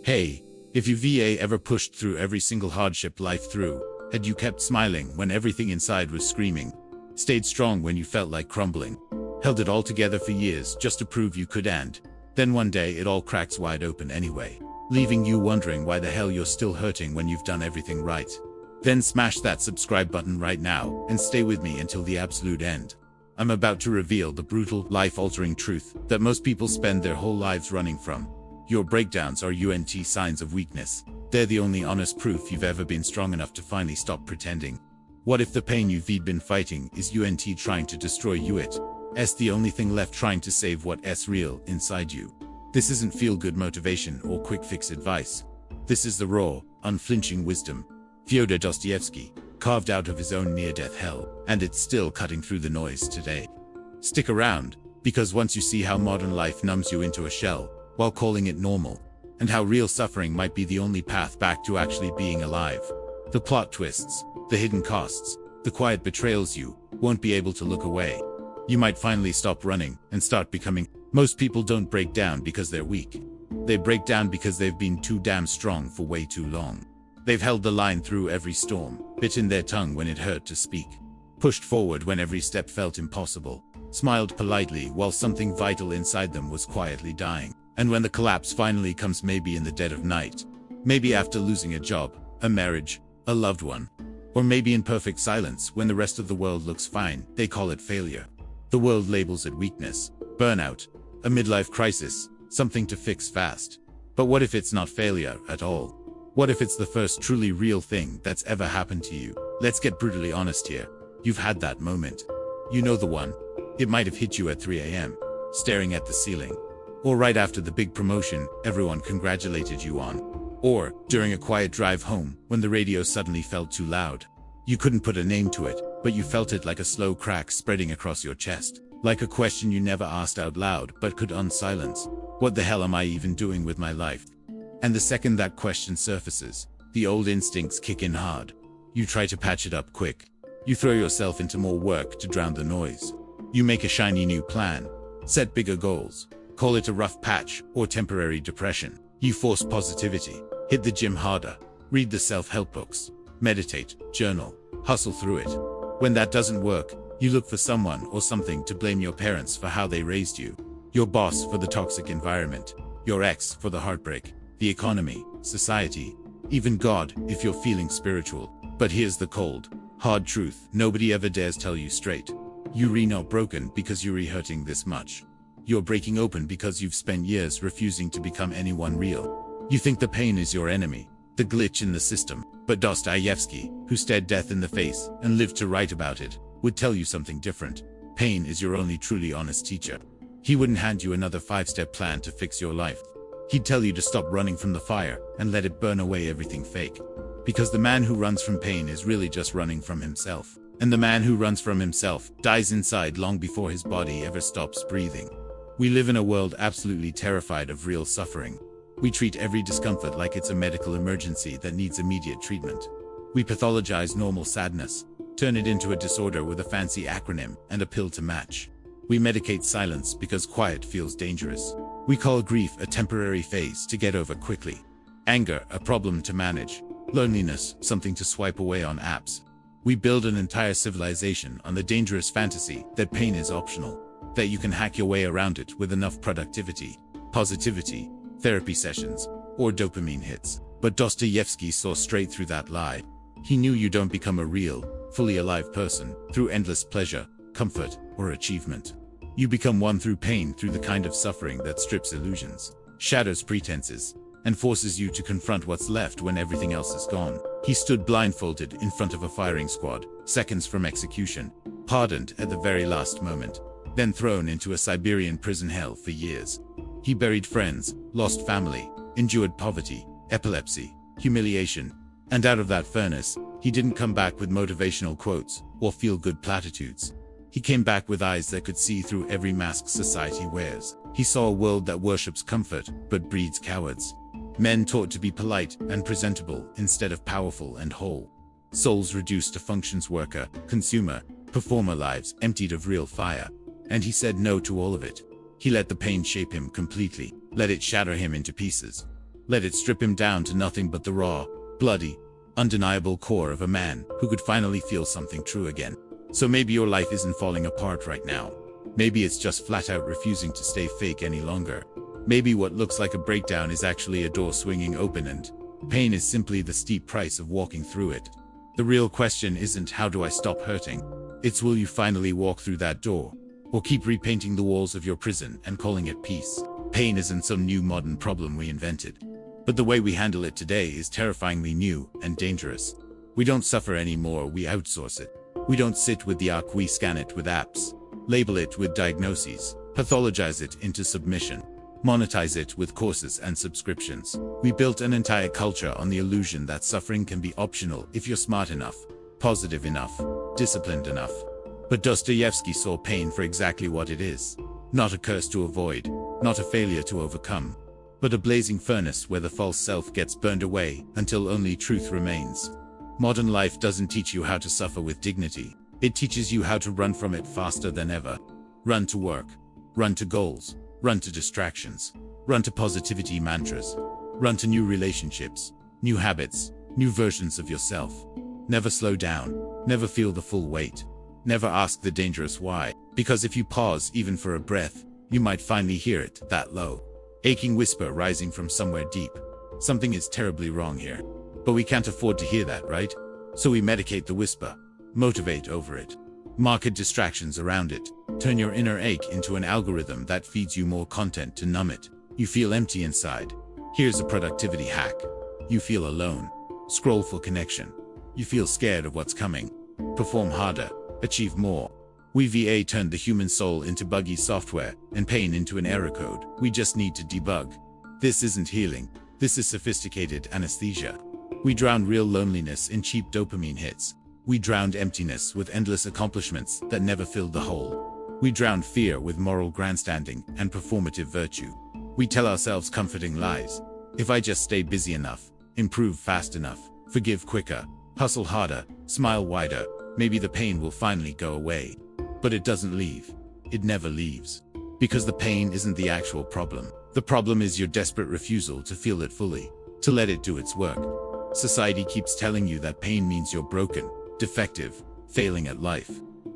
Hey, if you VA ever pushed through every single hardship life threw, had you kept smiling when everything inside was screaming, stayed strong when you felt like crumbling, held it all together for years just to prove you could, and then one day it all cracks wide open anyway, leaving you wondering why the hell you're still hurting when you've done everything right. Then smash that subscribe button right now and stay with me until the absolute end. I'm about to reveal the brutal, life-altering truth that most people spend their whole lives running from. Your breakdowns are signs of weakness. They're the only honest proof you've ever been strong enough to finally stop pretending. What if the pain you've been fighting is trying to destroy you? It's the only thing left trying to save what's real inside you. This isn't feel-good motivation or quick-fix advice. This is the raw, unflinching wisdom Fyodor Dostoevsky carved out of his own near-death hell, and it's still cutting through the noise today. Stick around, because once you see how modern life numbs you into a shell, while calling it normal, and how real suffering might be the only path back to actually being alive, the plot twists, the hidden costs, the quiet betrayals, you won't be able to look away. You might finally stop running and start becoming. Most people don't break down because they're weak. They break down because they've been too damn strong for way too long. They've held the line through every storm, bitten their tongue when it hurt to speak, pushed forward when every step felt impossible, smiled politely while something vital inside them was quietly dying. And when the collapse finally comes, maybe in the dead of night, maybe after losing a job, a marriage, a loved one, or maybe in perfect silence when the rest of the world looks fine, they call it failure. The world labels it weakness, burnout, a midlife crisis, something to fix fast. But what if it's not failure at all? What if it's the first truly real thing that's ever happened to you? Let's get brutally honest here. You've had that moment. You know the one. It might have hit you at 3 a.m., staring at the ceiling. Or right after the big promotion everyone congratulated you on. Or during a quiet drive home when the radio suddenly felt too loud. You couldn't put a name to it, but you felt it like a slow crack spreading across your chest. Like a question you never asked out loud but could unsilence. What the hell am I even doing with my life? And the second that question surfaces, the old instincts kick in hard. You try to patch it up quick. You throw yourself into more work to drown the noise. You make a shiny new plan, set bigger goals, call it a rough patch or temporary depression. You force positivity, hit the gym harder, read the self-help books, meditate, journal, hustle through it. When that doesn't work, you look for someone or something to blame: your parents for how they raised you, your boss for the toxic environment, your ex for the heartbreak, the economy, society, even God if you're feeling spiritual. But here's the cold, hard truth nobody ever dares tell you straight. You're not broken because you're hurting this much. You're breaking open because you've spent years refusing to become anyone real. You think the pain is your enemy, the glitch in the system, but Dostoevsky, who stared death in the face and lived to write about it, would tell you something different. Pain is your only truly honest teacher. He wouldn't hand you another 5-step plan to fix your life. He'd tell you to stop running from the fire and let it burn away everything fake. Because the man who runs from pain is really just running from himself. And the man who runs from himself dies inside long before his body ever stops breathing. We live in a world absolutely terrified of real suffering. We treat every discomfort like it's a medical emergency that needs immediate treatment. We pathologize normal sadness, turn it into a disorder with a fancy acronym and a pill to match. We medicate silence because quiet feels dangerous. We call grief a temporary phase to get over quickly. Anger a problem to manage. Loneliness something to swipe away on apps. We build an entire civilization on the dangerous fantasy that pain is optional, that you can hack your way around it with enough productivity, positivity, therapy sessions, or dopamine hits. But Dostoevsky saw straight through that lie. He knew you don't become a real, fully alive person through endless pleasure, comfort, or achievement. You become one through pain, through the kind of suffering that strips illusions, shatters pretenses, and forces you to confront what's left when everything else is gone. He stood blindfolded in front of a firing squad, seconds from execution, pardoned at the very last moment, then thrown into a Siberian prison hell for years. He buried friends, lost family, endured poverty, epilepsy, humiliation, and out of that furnace, he didn't come back with motivational quotes or feel-good platitudes. He came back with eyes that could see through every mask society wears. He saw a world that worships comfort but breeds cowards. Men taught to be polite and presentable instead of powerful and whole. Souls reduced to functions: worker, consumer, performer, lives emptied of real fire. And he said no to all of it. He let the pain shape him completely, let it shatter him into pieces. Let it strip him down to nothing but the raw, bloody, undeniable core of a man who could finally feel something true again. So maybe your life isn't falling apart right now. Maybe it's just flat out refusing to stay fake any longer. Maybe what looks like a breakdown is actually a door swinging open, and pain is simply the steep price of walking through it. The real question isn't how do I stop hurting? It's will you finally walk through that door? Or keep repainting the walls of your prison and calling it peace? Pain isn't some new modern problem we invented. But the way we handle it today is terrifyingly new and dangerous. We don't suffer anymore, we outsource it. We don't sit with the arc, we scan it with apps, label it with diagnoses, pathologize it into submission, monetize it with courses and subscriptions. We built an entire culture on the illusion that suffering can be optional if you're smart enough, positive enough, disciplined enough. But Dostoevsky saw pain for exactly what it is. Not a curse to avoid, not a failure to overcome, but a blazing furnace where the false self gets burned away until only truth remains. Modern life doesn't teach you how to suffer with dignity. It teaches you how to run from it faster than ever. Run to work, run to goals, run to distractions, run to positivity mantras, run to new relationships, new habits, new versions of yourself. Never slow down, never feel the full weight, never ask the dangerous why, because if you pause even for a breath, you might finally hear it, that low, aching whisper rising from somewhere deep. Something is terribly wrong here. But we can't afford to hear that, right? So we medicate the whisper, motivate over it, market distractions around it, turn your inner ache into an algorithm that feeds you more content to numb it. You feel empty inside. Here's a productivity hack. You feel alone. Scroll for connection. You feel scared of what's coming. Perform harder. Achieve more. We VA turned the human soul into buggy software and pain into an error code we just need to debug. This isn't healing. This is sophisticated anesthesia. We drowned real loneliness in cheap dopamine hits. We drowned emptiness with endless accomplishments that never filled the hole. We drowned fear with moral grandstanding and performative virtue. We tell ourselves comforting lies. If I just stay busy enough, improve fast enough, forgive quicker, hustle harder, smile wider, maybe the pain will finally go away. But it doesn't leave. It never leaves. Because the pain isn't the actual problem. The problem is your desperate refusal to feel it fully, to let it do its work. Society keeps telling you that pain means you're broken, defective, failing at life.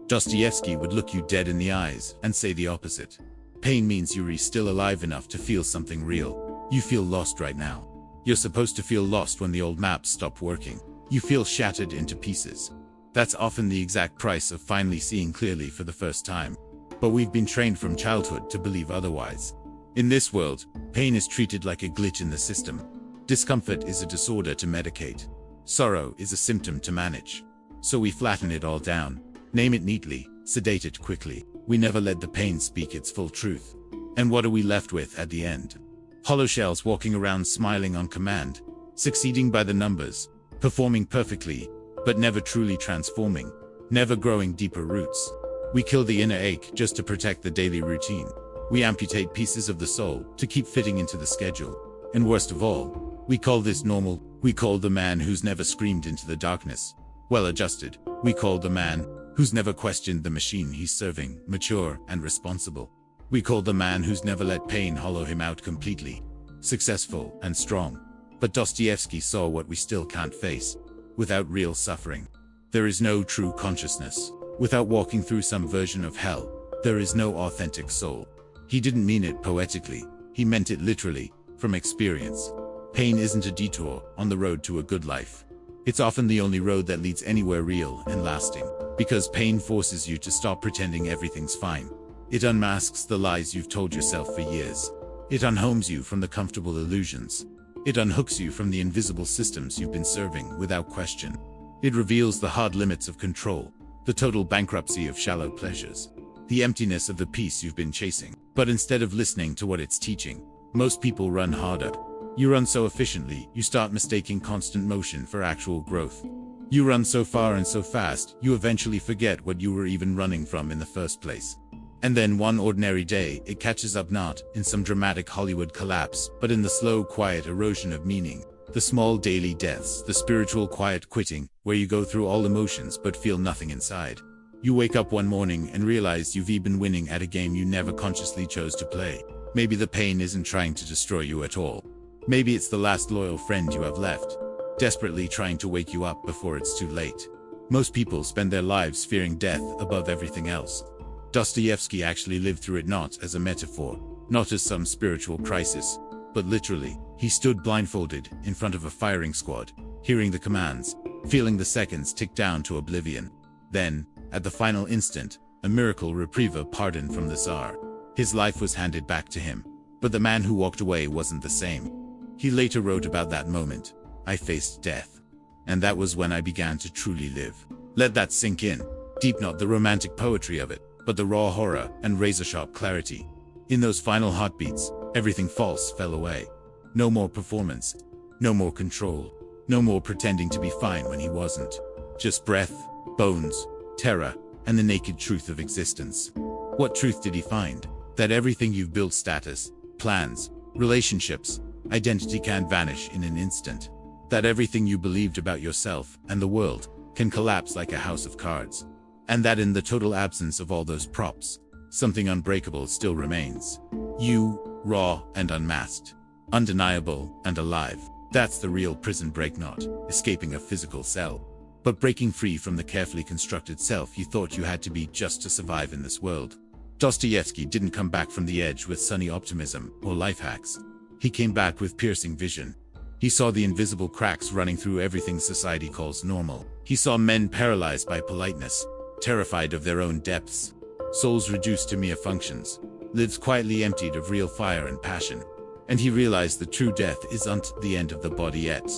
Dostoevsky would look you dead in the eyes and say the opposite. Pain means you're still alive enough to feel something real. You feel lost right now. You're supposed to feel lost when the old maps stop working. You feel shattered into pieces. That's often the exact price of finally seeing clearly for the first time. But we've been trained from childhood to believe otherwise. In this world, pain is treated like a glitch in the system. Discomfort is a disorder to medicate. Sorrow is a symptom to manage. So we flatten it all down, name it neatly, sedate it quickly. We never let the pain speak its full truth. And what are we left with at the end? Hollow shells walking around smiling on command, succeeding by the numbers, performing perfectly, but never truly transforming, never growing deeper roots. We kill the inner ache just to protect the daily routine. We amputate pieces of the soul to keep fitting into the schedule. And worst of all, we call this normal. We call the man who's never screamed into the darkness well-adjusted. We call the man who's never questioned the machine he's serving mature and responsible. We call the man who's never let pain hollow him out completely successful and strong. But Dostoevsky saw what we still can't face. Without real suffering, there is no true consciousness. Without walking through some version of hell, there is no authentic soul. He didn't mean it poetically. He meant it literally, from experience. Pain isn't a detour on the road to a good life. It's often the only road that leads anywhere real and lasting. Because pain forces you to stop pretending everything's fine. It unmasks the lies you've told yourself for years. It unhomes you from the comfortable illusions. It unhooks you from the invisible systems you've been serving without question. It reveals the hard limits of control, the total bankruptcy of shallow pleasures, the emptiness of the peace you've been chasing. But instead of listening to what it's teaching, most people run harder. You run so efficiently, you start mistaking constant motion for actual growth. You run so far and so fast, you eventually forget what you were even running from in the first place. And then one ordinary day, it catches up, not in some dramatic Hollywood collapse, but in the slow, quiet erosion of meaning. The small daily deaths, the spiritual quiet quitting, where you go through all emotions but feel nothing inside. You wake up one morning and realize you've been winning at a game you never consciously chose to play. Maybe the pain isn't trying to destroy you at all. Maybe it's the last loyal friend you have left, desperately trying to wake you up before it's too late. Most people spend their lives fearing death above everything else. Dostoevsky actually lived through it, not as a metaphor, not as some spiritual crisis, but literally. He stood blindfolded in front of a firing squad, hearing the commands, feeling the seconds tick down to oblivion. Then, at the final instant, a miracle reprieve, pardon from the Tsar. His life was handed back to him. But the man who walked away wasn't the same. He later wrote about that moment: "I faced death. And that was when I began to truly live." Let that sink in. Deep, not the romantic poetry of it, but the raw horror and razor-sharp clarity. In those final heartbeats, everything false fell away. No more performance. No more control. No more pretending to be fine when he wasn't. Just breath, bones, terror, and the naked truth of existence. What truth did he find? That everything you've built, status, plans, relationships, identity, can vanish in an instant. That everything you believed about yourself and the world can collapse like a house of cards. And that in the total absence of all those props, something unbreakable still remains. You, raw and unmasked, undeniable and alive. That's the real prison break, not escaping a physical cell, but breaking free from the carefully constructed self you thought you had to be just to survive in this world. Dostoevsky didn't come back from the edge with sunny optimism or life hacks. He came back with piercing vision. He saw the invisible cracks running through everything society calls normal. He saw men paralyzed by politeness, terrified of their own depths, souls reduced to mere functions, lives quietly emptied of real fire and passion. And he realized that true death isn't the end of the body yet.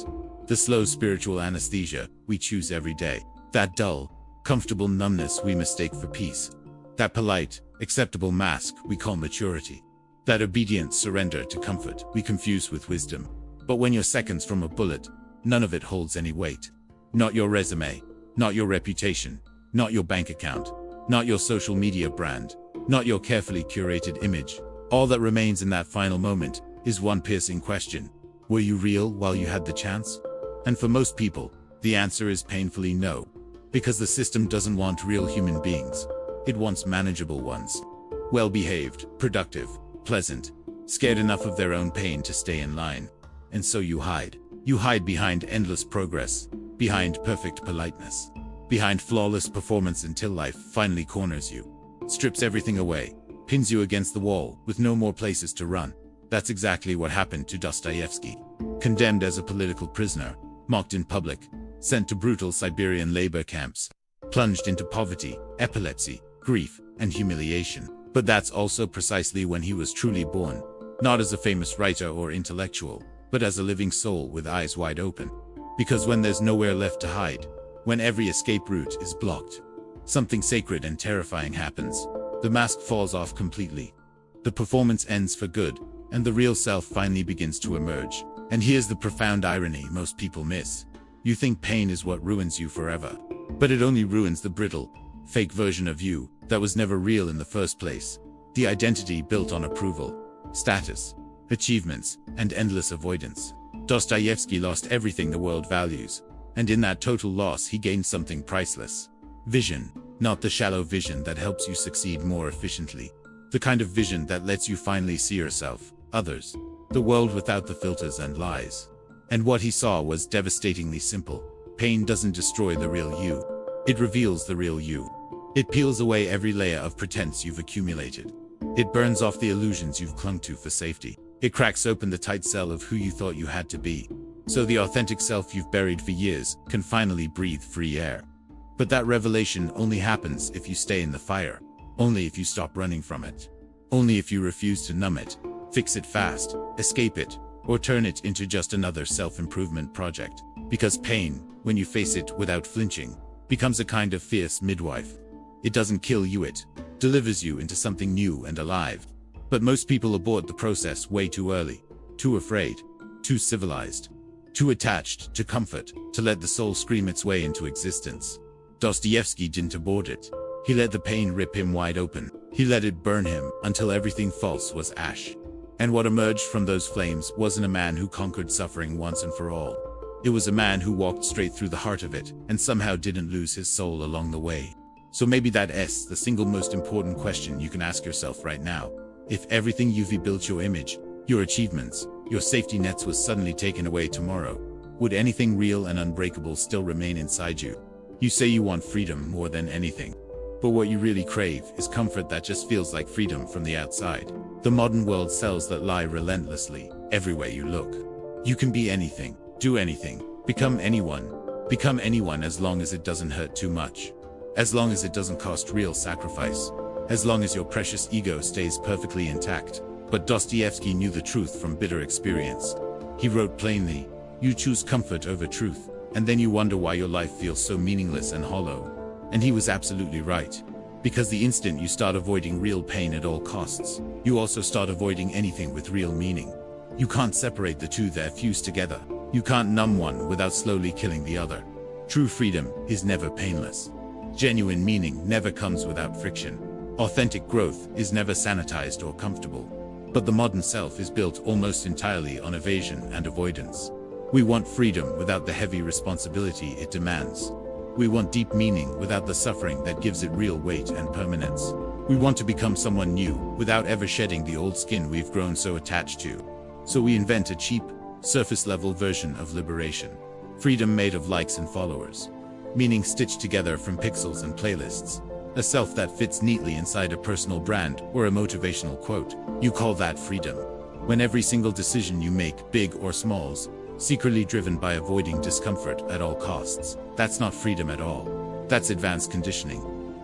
The slow spiritual anesthesia we choose every day. That dull, comfortable numbness we mistake for peace. That polite, acceptable mask we call maturity. That obedient surrender to comfort we confuse with wisdom. But when you're seconds from a bullet, none of it holds any weight. Not your resume, not your reputation, not your bank account, not your social media brand, not your carefully curated image. All that remains in that final moment is one piercing question: were you real while you had the chance? And for most people, the answer is painfully no. Because the system doesn't want real human beings. It wants manageable ones. Well-behaved, productive, pleasant, scared enough of their own pain to stay in line. And so you hide. You hide behind endless progress, behind perfect politeness, behind flawless performance until life finally corners you, strips everything away, pins you against the wall with no more places to run. That's exactly what happened to Dostoevsky. Condemned as a political prisoner, mocked in public, sent to brutal Siberian labor camps, plunged into poverty, epilepsy, grief, and humiliation. But that's also precisely when he was truly born, not as a famous writer or intellectual, but as a living soul with eyes wide open. Because when there's nowhere left to hide, when every escape route is blocked, something sacred and terrifying happens. The mask falls off completely. The performance ends for good, and the real self finally begins to emerge. And here's the profound irony most people miss. You think pain is what ruins you forever. But it only ruins the brittle, fake version of you that was never real in the first place. The identity built on approval, status, achievements, and endless avoidance. Dostoevsky lost everything the world values. And in that total loss he gained something priceless. Vision. Not the shallow vision that helps you succeed more efficiently. The kind of vision that lets you finally see yourself, others, the world without the filters and lies. And what he saw was devastatingly simple. Pain doesn't destroy the real you. It reveals the real you. It peels away every layer of pretense you've accumulated. It burns off the illusions you've clung to for safety. It cracks open the tight cell of who you thought you had to be. So the authentic self you've buried for years can finally breathe free air. But that revelation only happens if you stay in the fire. Only if you stop running from it. Only if you refuse to numb it, fix it fast, escape it, or turn it into just another self-improvement project. Because pain, when you face it without flinching, becomes a kind of fierce midwife. It doesn't kill you, it delivers you into something new and alive. But most people abort the process way too early, too afraid, too civilized, too attached to comfort to let the soul scream its way into existence. Dostoevsky didn't abort it. He let the pain rip him wide open. He let it burn him until everything false was ash. And what emerged from those flames wasn't a man who conquered suffering once and for all. It was a man who walked straight through the heart of it and somehow didn't lose his soul along the way. So maybe that's the single most important question you can ask yourself right now. If everything you've built your image, your achievements, your safety nets was suddenly taken away tomorrow, would anything real and unbreakable still remain inside you? You say you want freedom more than anything. But what you really crave is comfort that just feels like freedom from the outside. The modern world sells that lie relentlessly, everywhere you look. You can be anything, do anything, become anyone as long as it doesn't hurt too much. As long as it doesn't cost real sacrifice. As long as your precious ego stays perfectly intact. But Dostoevsky knew the truth from bitter experience. He wrote plainly, you choose comfort over truth, and then you wonder why your life feels so meaningless and hollow. And he was absolutely right. Because the instant you start avoiding real pain at all costs, you also start avoiding anything with real meaning. You can't separate the two, they're fused together. You can't numb one without slowly killing the other. True freedom is never painless. Genuine meaning never comes without friction. Authentic growth is never sanitized or comfortable. But the modern self is built almost entirely on evasion and avoidance. We want freedom without the heavy responsibility it demands. We want deep meaning without the suffering that gives it real weight and permanence. We want to become someone new without ever shedding the old skin we've grown so attached to. So we invent a cheap, surface-level version of liberation. Freedom made of likes and followers. Meaning stitched together from pixels and playlists. A self that fits neatly inside a personal brand or a motivational quote. You call that freedom. When every single decision you make, big or smalls, secretly driven by avoiding discomfort at all costs, that's not freedom at all. That's advanced conditioning.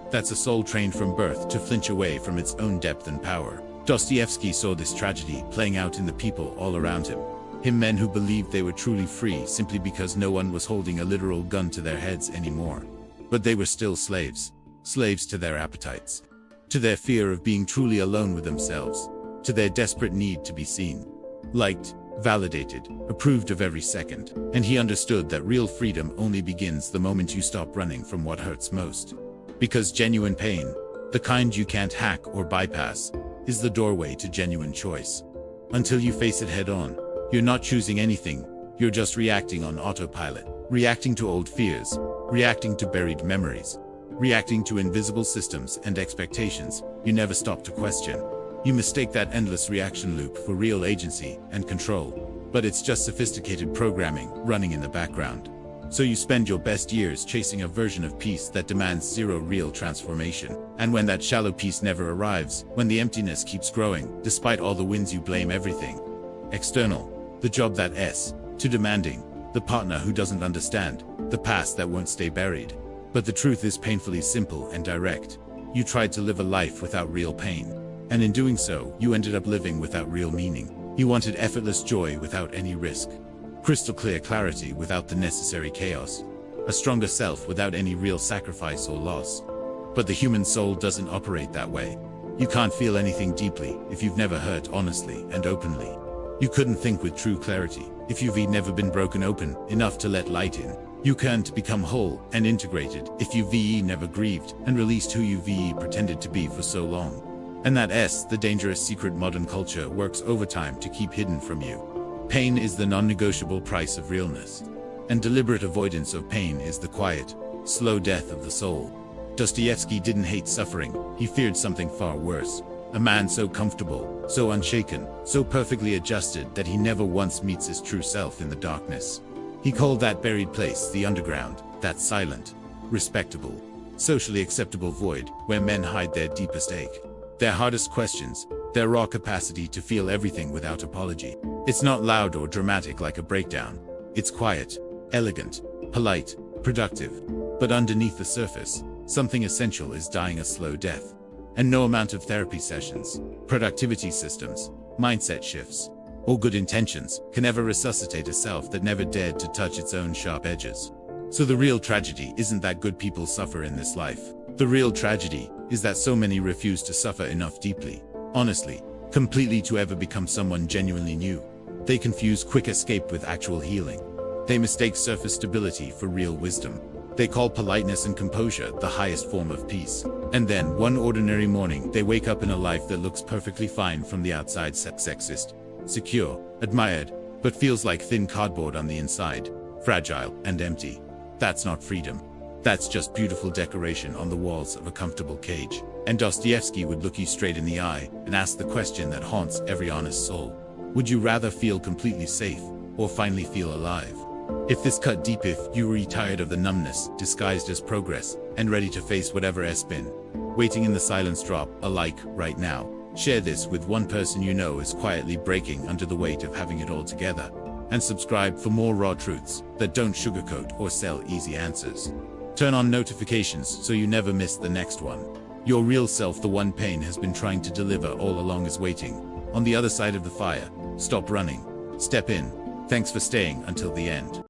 That's a soul trained from birth to flinch away from its own depth and power. Dostoevsky saw this tragedy playing out in the people all around him. Men who believed they were truly free simply because no one was holding a literal gun to their heads anymore. But they were still slaves. Slaves to their appetites. To their fear of being truly alone with themselves. To their desperate need to be seen. Liked, validated, approved of every second. And he understood that real freedom only begins the moment you stop running from what hurts most. Because genuine pain, the kind you can't hack or bypass, is the doorway to genuine choice. Until you face it head on, you're not choosing anything, you're just reacting on autopilot. Reacting to old fears, reacting to buried memories, reacting to invisible systems and expectations you never stop to question. You mistake that endless reaction loop for real agency and control, but it's just sophisticated programming running in the background. So you spend your best years chasing a version of peace that demands zero real transformation. And when that shallow peace never arrives, when the emptiness keeps growing, despite all the wins, you blame everything external. The job that's too demanding, the partner who doesn't understand, the past that won't stay buried. But the truth is painfully simple and direct. You tried to live a life without real pain. And in doing so, you ended up living without real meaning. You wanted effortless joy without any risk. Crystal clear clarity without the necessary chaos. A stronger self without any real sacrifice or loss. But the human soul doesn't operate that way. You can't feel anything deeply if you've never hurt honestly and openly. You couldn't think with true clarity if you've never been broken open enough to let light in. You can't become whole and integrated if you've never grieved and released who you pretended to be for so long. And that's the dangerous secret modern culture works overtime to keep hidden from you. Pain is the non-negotiable price of realness. And deliberate avoidance of pain is the quiet, slow death of the soul. Dostoevsky didn't hate suffering, he feared something far worse. A man so comfortable, so unshaken, so perfectly adjusted that he never once meets his true self in the darkness. He called that buried place the underground, that silent, respectable, socially acceptable void where men hide their deepest ache, their hardest questions, their raw capacity to feel everything without apology. It's not loud or dramatic like a breakdown. It's quiet, elegant, polite, productive. But underneath the surface, something essential is dying a slow death. And no amount of therapy sessions, productivity systems, mindset shifts, or good intentions can ever resuscitate a self that never dared to touch its own sharp edges. So the real tragedy isn't that good people suffer in this life. The real tragedy is that so many refuse to suffer enough deeply, honestly, completely to ever become someone genuinely new. They confuse quick escape with actual healing. They mistake surface stability for real wisdom. They call politeness and composure the highest form of peace. And then, one ordinary morning, they wake up in a life that looks perfectly fine from the outside, sexist, secure, admired, but feels like thin cardboard on the inside, fragile and empty. That's not freedom. That's just beautiful decoration on the walls of a comfortable cage. And Dostoevsky would look you straight in the eye and ask the question that haunts every honest soul. Would you rather feel completely safe, or finally feel alive? If this cut deep, if you were tired of the numbness, disguised as progress, and ready to face whatever has been waiting in the silence, drop a like right now. Share this with one person you know is quietly breaking under the weight of having it all together. And subscribe for more raw truths that don't sugarcoat or sell easy answers. Turn on notifications so you never miss the next one. Your real self, the one pain has been trying to deliver all along, is waiting on the other side of the fire. Stop running. Step in. Thanks for staying until the end.